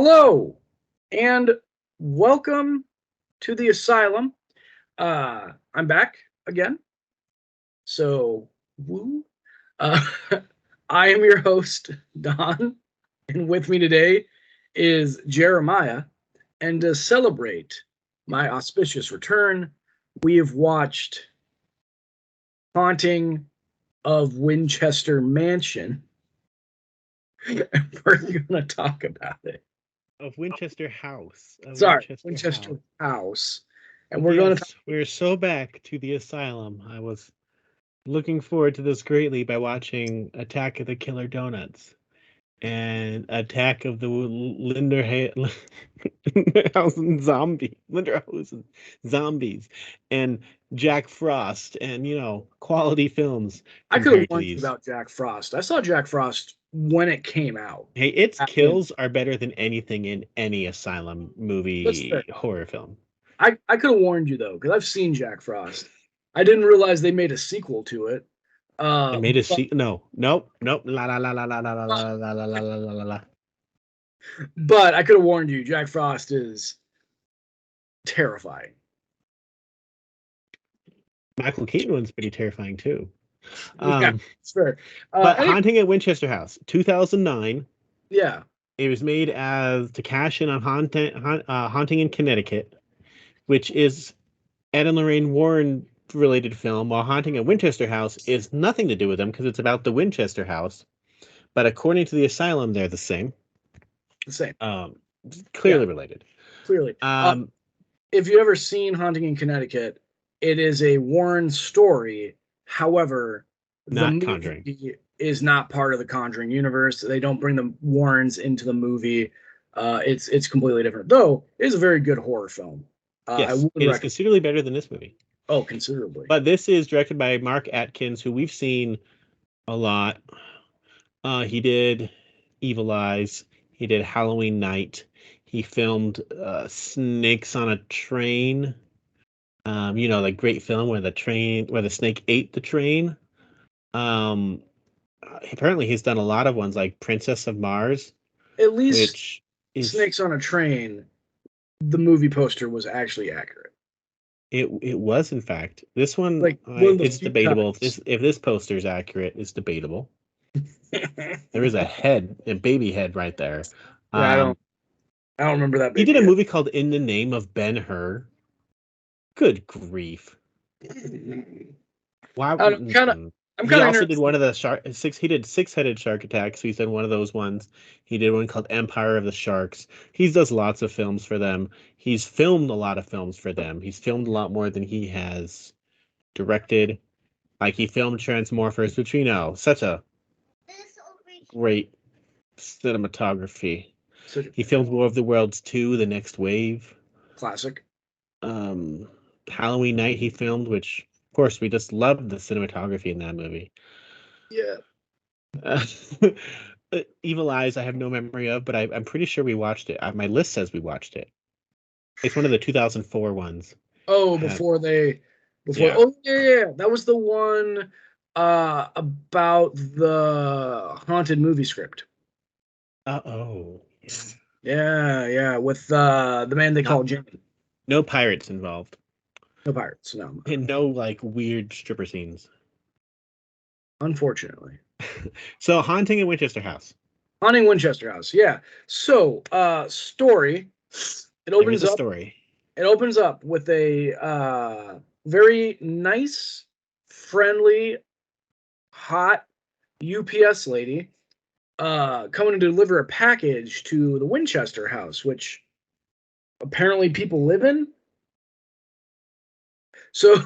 Hello and welcome to the Asylum. I'm back again. So, woo. Uh, I am your host, Don, and with me today is Jeremiah. And to celebrate my auspicious return, we have watched Haunting of Winchester Mansion. And we're going to talk about it. Of Winchester House. Sorry, Winchester House. And we're going to we're so back to the Asylum. I was looking forward to this greatly by watching Attack of the Killer Donuts and Attack of the Linderhausen Zombies and Jack Frost and quality films. I could have warned you about Jack Frost. I saw Jack Frost when it came out. Hey, its kills are better than anything in any Asylum movie horror film. I could have warned you though, because I've seen Jack Frost. I didn't realize they made a sequel to it. They made a sequel. Nope. La la la la la la la la la la la la la. But I could have warned you. Jack Frost is terrifying. Michael Keaton one's pretty terrifying too. Yeah, it's fair. But Haunting at Winchester House, 2009. Yeah. It was made to cash in on Haunting in Connecticut, which is Ed and Lorraine Warren related film, while Haunting at Winchester House is nothing to do with them because it's about the Winchester House. But according to the Asylum, they're the same. The same. Clearly related. Clearly. If you've ever seen Haunting in Connecticut, it is a Warren story. However, not Conjuring is not part of the Conjuring universe. They don't bring the Warrens into the movie. It's completely different. Though it is a very good horror film. Yes, it is considerably better than this movie. Oh, considerably. But this is directed by Mark Atkins, who we've seen a lot. He did Evil Eyes. He did Halloween Night. He filmed Snakes on a Train. The great film where the snake ate the train. Apparently he's done a lot of ones like Princess of Mars. At least Snakes on a Train, the movie poster was actually accurate. It was, in fact. This one, it's debatable. If this poster is accurate, it's debatable. There is a baby head right there. Yeah, I don't remember that. He did a movie called In the Name of Ben-Hur. Good grief! Why? He also did one of the He did Six-Headed Shark Attack. So he's done one of those ones. He did one called Empire of the Sharks. He does lots of films for them. He's filmed a lot of films for them. He's filmed a lot more than he has directed. Like he filmed Transmorphers, which we know such a great cinematography. He filmed War of the Worlds 2, The Next Wave. Classic. Halloween Night he filmed, which of course we just loved the cinematography in that movie. Yeah. Evil Eyes I have no memory of, but I'm pretty sure we watched it. My list says we watched it. It's one of the 2004 ones. Oh, yeah. Oh yeah, that was the one about the haunted movie script. Yeah, with the man they call Jimmy. No pirates involved. No pirates, no. And no weird stripper scenes. Unfortunately. So Haunting in Winchester House. Haunting Winchester House, yeah. So story. It opens up. It opens up with a very nice, friendly, hot UPS lady coming to deliver a package to the Winchester House, which apparently people live in. So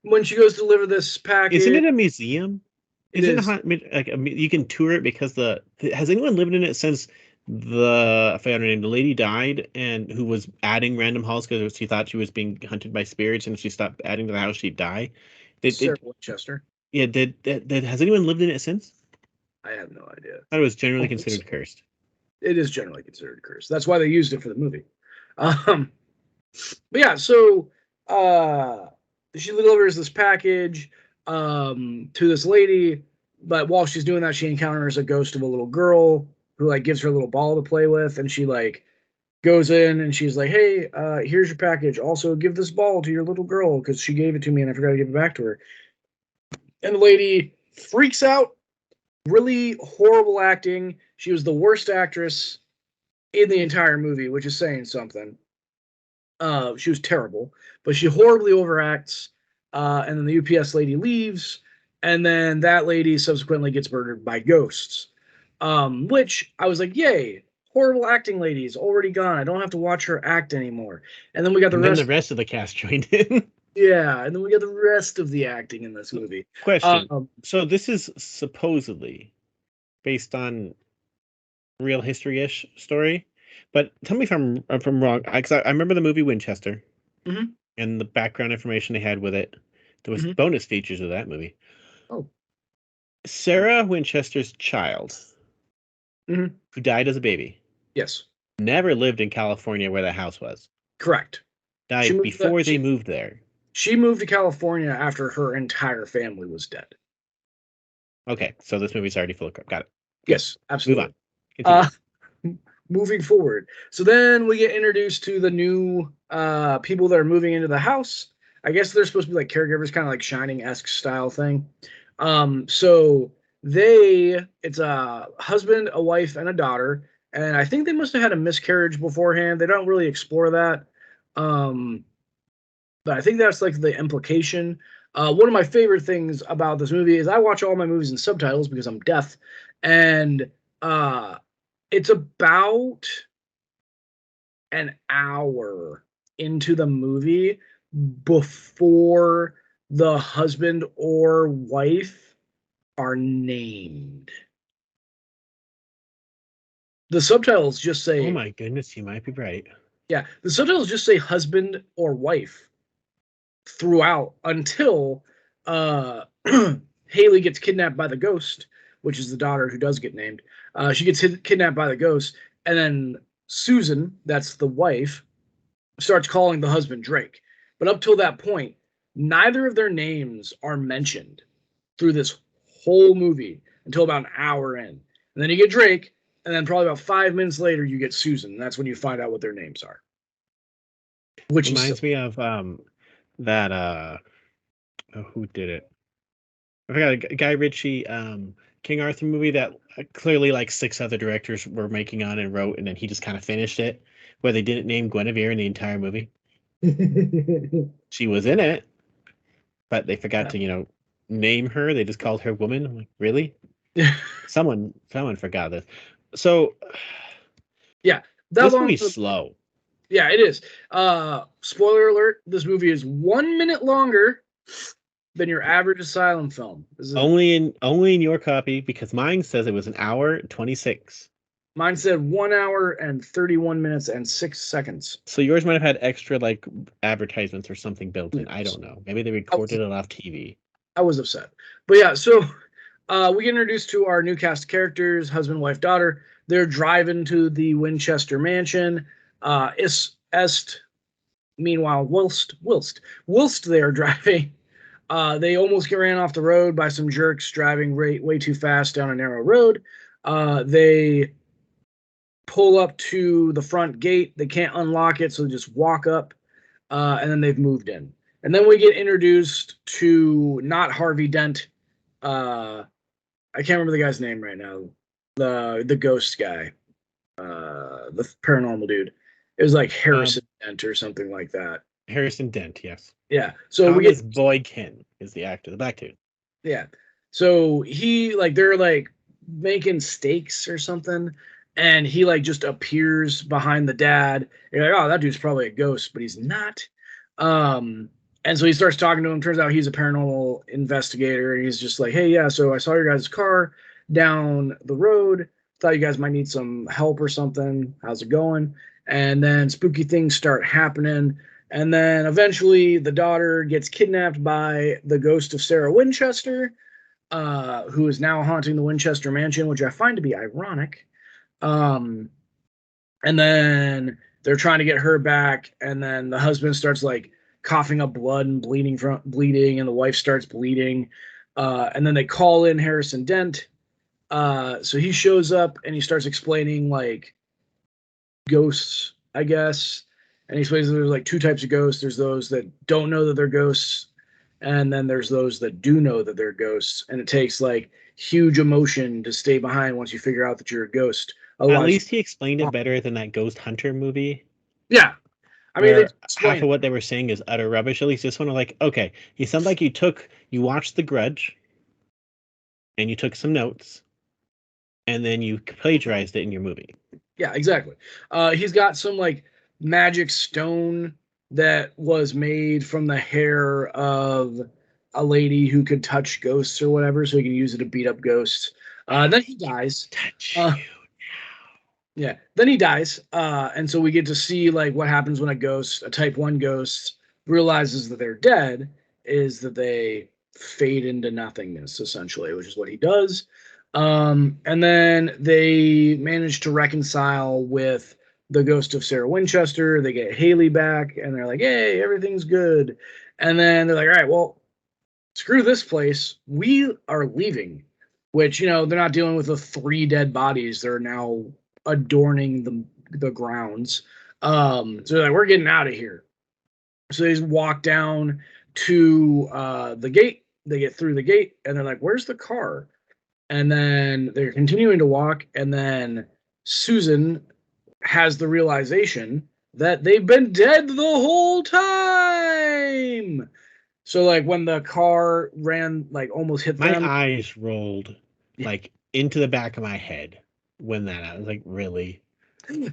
when she goes to deliver this package, isn't it a museum? You can tour it because has anyone lived in it since I forgot her name, the lady died and who was adding random halls because she thought she was being hunted by spirits, and if she stopped adding to the house she'd die. Sarah Winchester. Yeah, has anyone lived in it since? I have no idea. I thought it was generally considered cursed. It is generally considered cursed. That's why they used it for the movie. But yeah, so she delivers this package to this lady, but while she's doing that, she encounters a ghost of a little girl who like gives her a little ball to play with, and she like goes in and she's like, "Hey, here's your package. Also, give this ball to your little girl because she gave it to me and I forgot to give it back to her." And the lady freaks out. Really horrible acting. She was the worst actress in the entire movie, which is saying something. She was terrible, but she horribly overacts. And then the UPS lady leaves, and then that lady subsequently gets murdered by ghosts. Which I was like, yay, horrible acting lady's already gone. I don't have to watch her act anymore. And then we got the rest of the cast joined in. Yeah, and then we got the rest of the acting in this movie. Question. So this is supposedly based on real history-ish story, but tell me if I'm wrong. Because I remember the movie Winchester, and the background information they had with it. There was bonus features of that movie. Oh, Sarah Winchester's child, who died as a baby. Yes. Never lived in California where that house was. Correct. Died before they moved there. She moved to California after her entire family was dead. Okay, so this movie's already full of crap. Got it. Yes, absolutely. Move on. Moving forward. So then we get introduced to the new people that are moving into the house. I guess they're supposed to be like caregivers, kind of like Shining-esque style thing. So it's a husband, a wife, and a daughter. And I think they must have had a miscarriage beforehand. They don't really explore that. But I think that's like the implication. One of my favorite things about this movie is I watch all my movies in subtitles because I'm deaf. And it's about an hour into the movie before the husband or wife are named. The subtitles just say... Oh my goodness, you might be right. Yeah, the subtitles just say husband or wife throughout until Haley gets kidnapped by the ghost, which is the daughter who does get named. She gets kidnapped by the ghost, and then Susan, that's the wife, starts calling the husband Drake. But up till that point, neither of their names are mentioned through this whole movie until about an hour in. And then you get Drake, and then probably about 5 minutes later, you get Susan. And that's when you find out what their names are. Which reminds me of that who did it? I forgot, Guy Ritchie King Arthur movie that clearly like 6 other directors were making on and wrote, and then he just kind of finished it, where they didn't name Guinevere in the entire movie. She was in it, but they forgot to name her. They just called her woman. I'm like, really? Someone forgot this. So yeah, this movie's slow. Yeah, it is. Spoiler alert, this movie is 1 minute longer than your average Asylum film. Only in your copy, because mine says it was an hour 26. Mine said 1 hour and 31 minutes and 6 seconds. So yours might have had extra like advertisements or something built in. I don't know. Maybe they recorded it off TV. I was upset. But yeah, so we get introduced to our new cast of characters, husband, wife, daughter. They're driving to the Winchester mansion. Meanwhile, whilst they are driving, they almost get ran off the road by some jerks driving way too fast down a narrow road. They pull up to the front gate. They can't unlock it, so they just walk up, and then they've moved in. And then we get introduced to not Harvey Dent. I can't remember the guy's name right now. The ghost guy, the paranormal dude. It was like Harrison Dent or something like that. Harrison Dent, yes. Yeah. So Thomas Boykin is the actor, the black dude. Yeah. So they're like making steaks or something, and he like just appears behind the dad. You're like, oh, that dude's probably a ghost, but he's not. And so he starts talking to him. Turns out he's a paranormal investigator, and he's just like, hey, yeah, so I saw your guys' car down the road. Thought you guys might need some help or something. How's it going? And then spooky things start happening. And then eventually the daughter gets kidnapped by the ghost of Sarah Winchester, who is now haunting the Winchester mansion, which I find to be ironic. And then they're trying to get her back. And then the husband starts like coughing up blood and bleeding, and the wife starts bleeding. And then they call in Harrison Dent. So he shows up and he starts explaining like ghosts, I guess. And he explains that there's like two types of ghosts. There's those that don't know that they're ghosts, and then there's those that do know that they're ghosts. And it takes like huge emotion to stay behind once you figure out that you're a ghost. At Otherwise, least he explained it better than that Ghost Hunter movie, yeah. I mean, they where half explain of it. what they were saying is utter rubbish. At least this one, like, okay, you sound like you watched The Grudge, and you took some notes, and then you plagiarized it in your movie. Yeah, exactly. He's got some like magic stone that was made from the hair of a lady who could touch ghosts or whatever, so he can use it to beat up ghosts. Then he dies. Touch Uh, you. yeah, then he dies, and so we get to see like what happens when a ghost, a Type One ghost, realizes that they're dead. Is that they fade into nothingness essentially, which is what he does. And then they manage to reconcile with the ghost of Sarah Winchester. They get Haley back, and they're like, "Hey, everything's good." And then they're like, "All right, well, screw this place. We are leaving." Which they're not dealing with the three dead bodies. They're now adorning the grounds. So they're like, we're getting out of here. So they just walk down to the gate. They get through the gate, and they're like, "Where's the car?" And then they're continuing to walk, and then Susan has the realization that they've been dead the whole time. So like when the car ran, like almost hit My them. eyes rolled like into the back of my head when that I was like, really?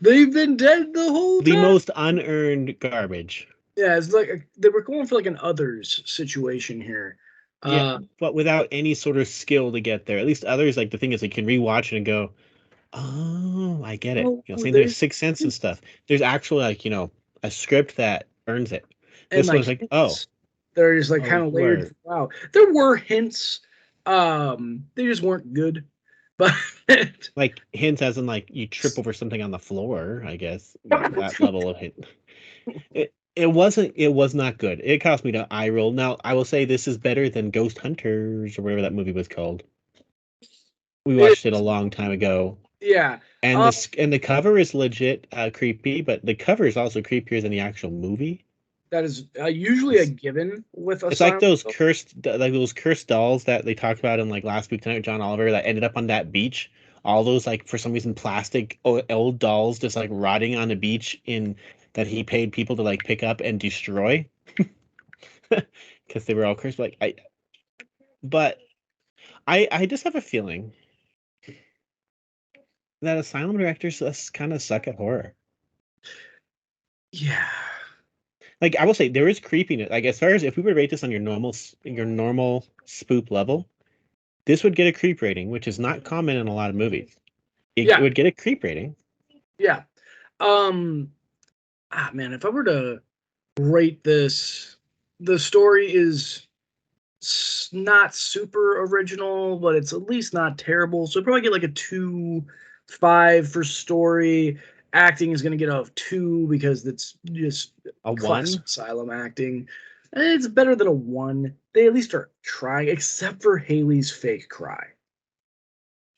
They've been dead the whole The time. most unearned garbage. Yeah, it's like they were going for like an others situation here. Yeah, Uh, but without any sort of skill to get there. At least others, like the thing is, they can rewatch it and go, "Oh, I get it." oh, Same thing with they Sixth Sense and stuff. There's actually like a script that earns it. and This like one's like, "Oh, hints, they're just like oh, kind of you layered are throughout. There were hints, they just weren't good. But like hints as in like you trip over something on the floor." I guess that level of hint. It was not good. It caused me to eye roll. Now I will say this is better than Ghost Hunters or whatever that movie was called. We it, watched it a long time ago. yeah, And the cover is legit creepy, but the cover is also creepier than the actual movie. that is usually a It's, given with it's like Asylum. those cursed dolls that they talked about in like last week tonight with John Oliver that ended up on that beach. All those like for some reason plastic old dolls just like rotting on the beach in that he paid people to like pick up and destroy because they were all cursed. But I just have a feeling that Asylum directors just kind of suck at horror. Yeah, Like I will say, there is creepiness. Like as far as if we would rate this on your normal spook level, this would get a creep rating, which is not common in a lot of movies. It yeah, would get a creep rating. yeah. Um, man, if I were to rate this, the story is not super original, but it's at least not terrible. So I'd probably get like a 2.5 for story. Acting is going to get a 2 because it's just A classic one, Asylum acting. And it's better than a 1. They at least are trying, except for Haley's fake cry.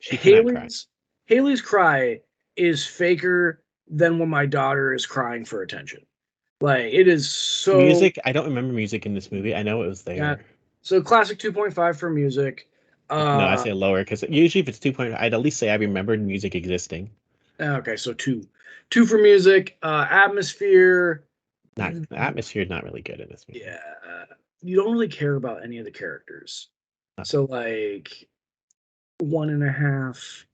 she cannot cry. Haley's cry is faker than when my daughter is crying for attention. Like it is so. Music, I don't remember music in this movie. I know it was Yeah. there. So classic 2.5 for music. No, I Uh say lower because usually if it's 2 point, I'd at least say I remembered music existing. okay, so 2. 2 for music, atmosphere. Not the atmosphere is not really good in this movie. Yeah. You don't really care about any of the characters. So like 1.5.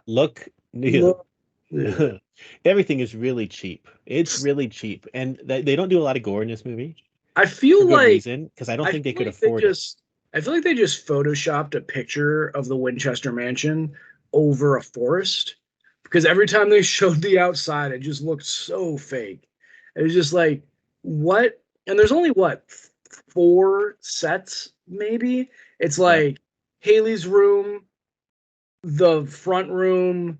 Look, Look. Yeah. everything is really cheap. It's really cheap, and they don't do a lot of gore in this movie I for feel good like reason because I don't I think they feel could like they afford it. just I feel like they just photoshopped a picture of the Winchester Mansion over a forest because every time they showed the outside, it just looked so fake. It was just like, what? And there's only what 4 sets, maybe. It's Yep. like Haley's room, the front room,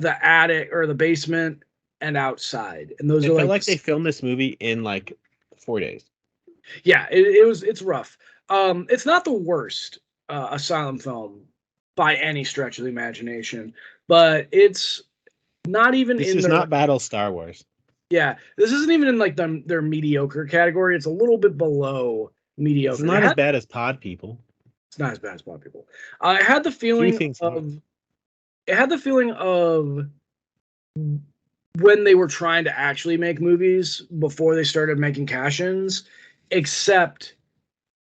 the attic or the basement, and outside. And those are It felt like, like they filmed this movie in like 4 days. yeah, it's rough. It's not the worst Asylum film by any stretch of the imagination. But it's not even This in is their not Battle Star Wars. yeah. This isn't even in like their mediocre category. It's a little bit below mediocre. It's not as bad as Pod People. It's not as bad as Pod People. I had the Few feeling things are. of it had the feeling of when they were trying to actually make movies before they started making cash-ins, except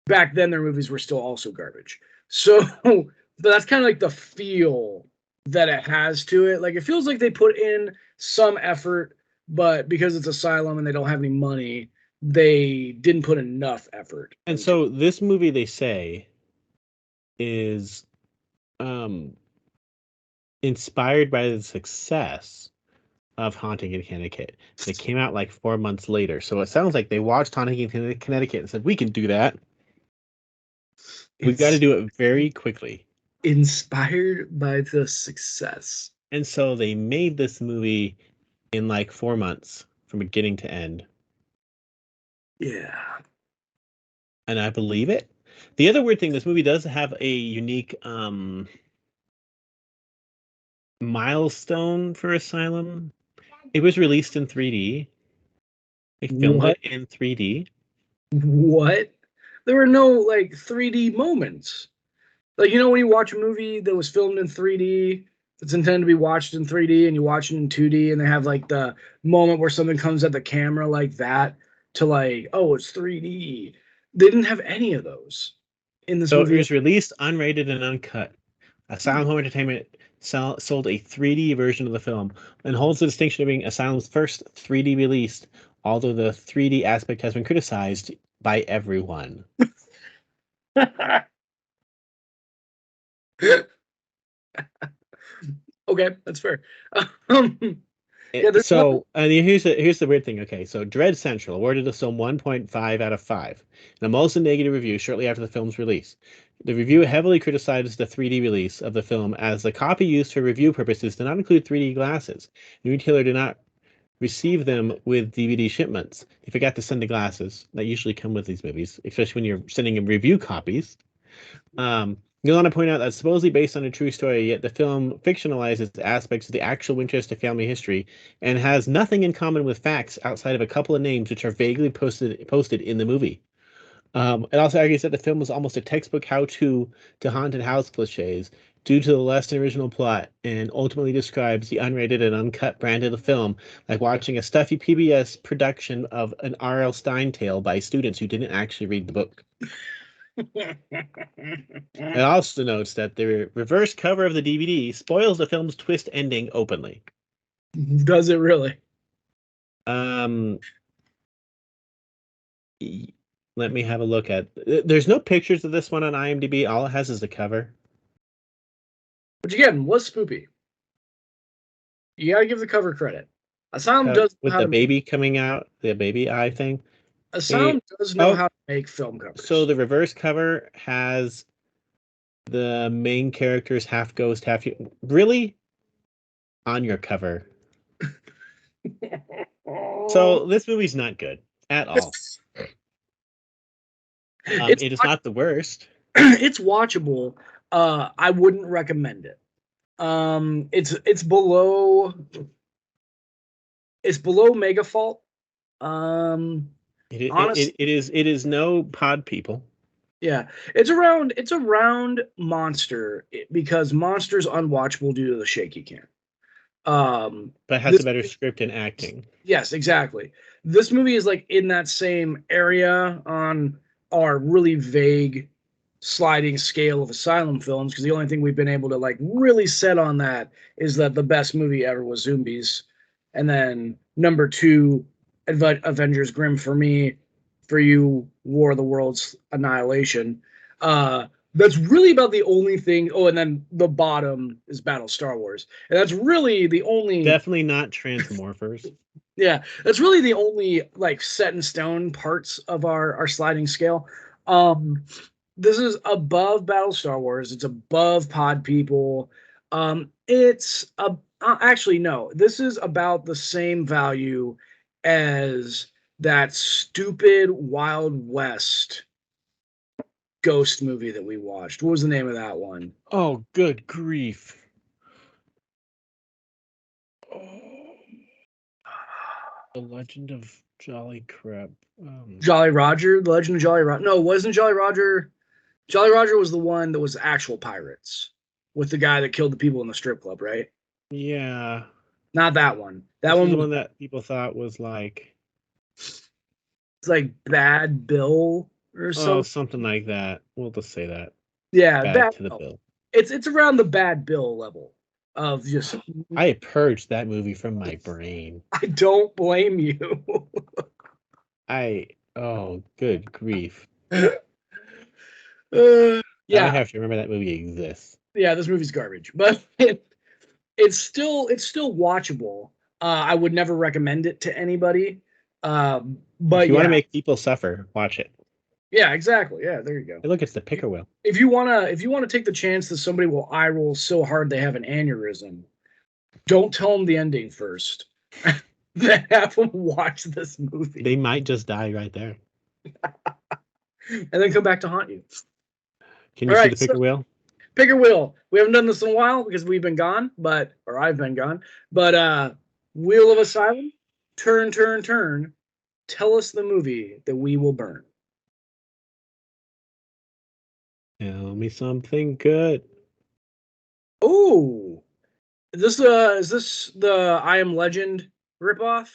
back then their movies were still also garbage. So but that's kind of like the feel that it has to it. Like it feels like they put in some effort, but because it's Asylum and they don't have any money, they didn't put enough effort. And so this movie, they say, is inspired by the success of Haunting in Connecticut. It came out like 4 months later. So it sounds like they watched Haunting in Connecticut and said, we can do that. We've got to do it very quickly. Inspired by the success. And so they made this movie in like 4 months from beginning to end. Yeah. And I believe it. The other weird thing, this movie does have a unique milestone for Asylum. It was released in 3D. They filmed it in 3D. What? There were no like 3D moments. Like, you know, when you watch a movie that was filmed in 3D, that's intended to be watched in 3D, and you watch it in 2D, and they have like the moment where something comes at the camera like that to like, oh, it's 3D. They didn't have any of those in this movie. So it was released unrated and uncut. Asylum Home Entertainment sold a 3D version of the film and holds the distinction of being Asylum's first 3D release, although the 3D aspect has been criticized by everyone. Okay, that's fair. Here's the weird thing. Okay, so Dread Central awarded the film 1.5 out of 5, and a mostly negative review shortly after the film's release. The review heavily criticized the 3D release of the film as the copy used for review purposes did not include 3D glasses. The retailer did not receive them with DVD shipments. They forgot to send the glasses that usually come with these movies, especially when you're sending them review copies. You want to point out that supposedly based on a true story, yet the film fictionalizes aspects of the actual Winchester family history and has nothing in common with facts outside of a couple of names which are vaguely posted in the movie. It also argues that the film was almost a textbook how-to to haunted house cliches due to the less than original plot, and ultimately describes the unrated and uncut brand of the film like watching a stuffy PBS production of an R.L. Stine tale by students who didn't actually read the book. It also notes that the reverse cover of the DVD spoils the film's twist ending openly. Does it really? Let me have a look at. There's no pictures of this one on IMDb. All it has is the cover. Which again was spoopy. You gotta give the cover credit. Asylum does with the baby coming out, the baby eye thing. Asylum does know how to make film covers. So the reverse cover has the main characters half ghost, half really on your cover. So this movie's not good at all. It is not the worst. It's watchable. I wouldn't recommend it. It's below Megafault. It is no Pod People. Yeah, it's around Monster because Monster's unwatchable due to the shaky cam. But has a better script and acting. Yes, exactly. This movie is like in that same area on our really vague sliding scale of Asylum films, because the only thing we've been able to like really set on that is that the best movie ever was Zombies, and then number 2, Avengers Grimm for me, for you, War of the Worlds Annihilation. That's really about the only thing. Oh, and then the bottom is Battle Star Wars, and that's really the only. Definitely not Transmorphers. Yeah, that's really the only like set in stone parts of our sliding scale. This is above Battle Star Wars. It's above Pod People. It's actually no. This is about the same value as that stupid Wild West ghost movie that we watched. What was the name of that one? Oh, good grief. The Legend of Jolly Crap. Jolly Roger, The Legend of Jolly Roger. No, it wasn't Jolly Roger. Jolly Roger was the one that was actual pirates with the guy that killed the people in the strip club, right? Yeah. Not that one. That This one is the was one that people thought was like, it's like Bad Bill or oh, something. something like that. We'll just say that. Yeah, Bad Bad to the Bill. bill. It's around the Bad Bill level of just. I purged that movie from my brain. I don't blame you. Oh, good grief. Yeah, Now I have to remember that movie exists. yeah, this movie's garbage, but it's still watchable. I would never recommend it to anybody. But If you want to yeah, make people suffer, watch it. yeah, exactly. Yeah, there you go. Hey, look, it's the picker wheel. If you wanna take the chance that somebody will eye roll so hard they have an aneurysm, don't tell them the ending first. Then have them watch this movie. They might just die right there. And then come back to haunt you. Can you see the picker wheel? Picker wheel. We haven't done this in a while because we've been gone, or I've been gone. But Wheel of Asylum, turn, turn, turn. Tell us the movie that we will burn. Tell me something good. Oh, is this the I Am Legend ripoff?